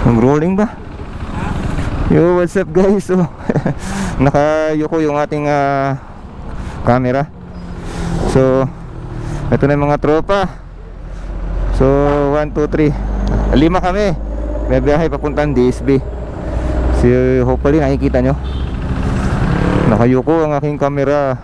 Mag-rolling ba? Yo, what's up guys? So, nakayuko yung ating camera. So, ito na yung mga tropa. So, 1, 2, 3 5 kami. May biyahe papuntang DSB. So, hopefully nakikita nyo. Nakayuko ang aking camera.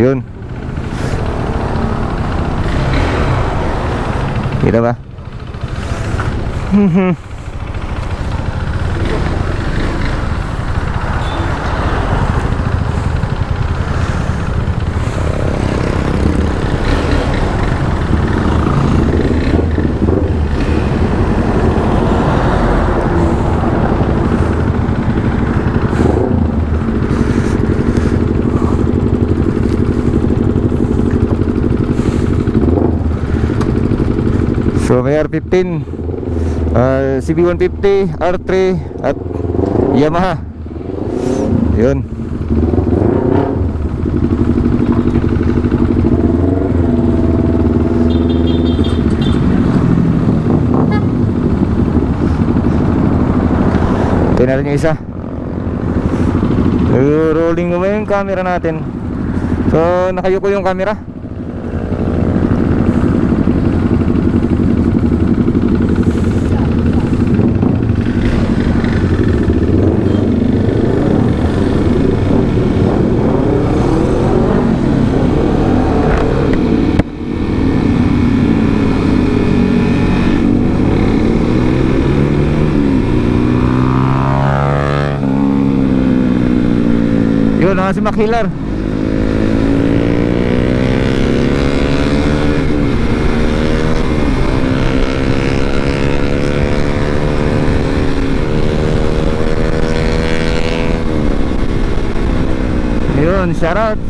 Yun. Kita ba? So may R15, CB150, R3 at Yamaha. Yun. Ito na rin yung isa. Rolling naman yung camera natin. So nakayuko yung camera. Yun na si Makilar. Yun, shoutout.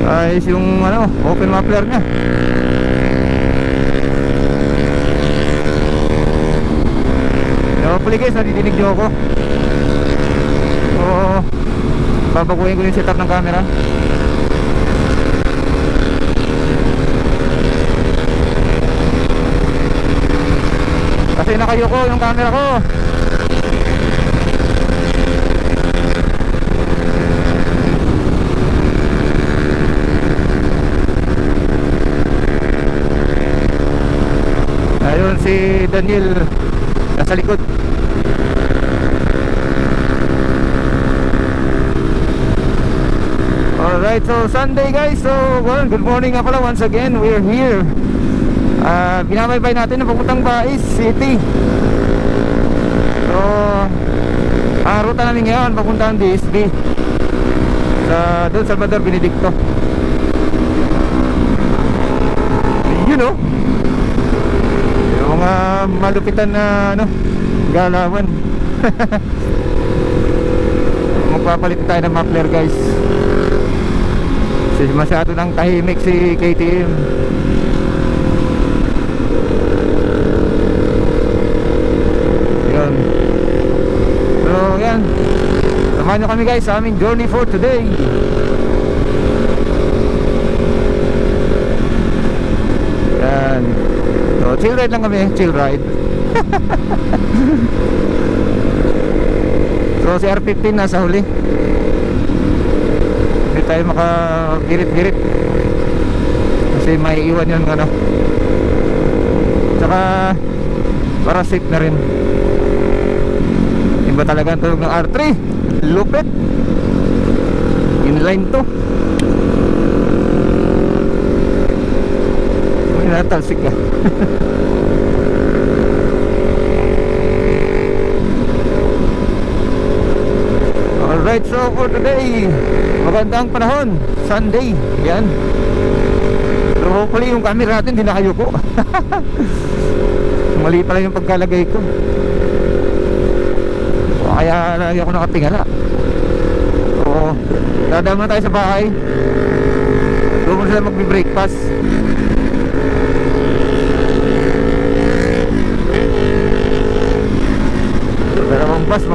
Ayos yung open muffler nya. Hopefully guys, nadidinig nyo ako. Babaguhin ko yung setup ng camera. Kasi nakayuko yung camera ko. Ayun si Daniel nasa likod. Alright, so Sunday guys. So well, good morning nga pala once again. We're here. Binabaybay natin na papuntang Bais City. So ruta namin ngayon papuntang DSB sa Don Salvador Benedicto. You know, yung mga malupitan na galawan. Magpapalit tayo ng muffler guys. Masyado nang tahimik si KTM. Yun. So yan, samahan nyo kami guys sa aming journey for today. Yan. So chill ride lang kami. Chill ride. So si R15 nasa huli. Hindi tayo makagirit-girit kasi may iwan yun tsaka para safe na rin. Iba talaga ang tulog ng R3. Lupit. Inline to. May natalsik ka. Alright, so for today, magandang panahon, Sunday, yan. So hopefully yung camera natin hindi nakayuko. Mali pala yung pagkalagay ko. Kaya lagi ako nakatingala. So dadaan muna tayo sa bahay. Doon muna sila magbe-breakfast. Pero ang bus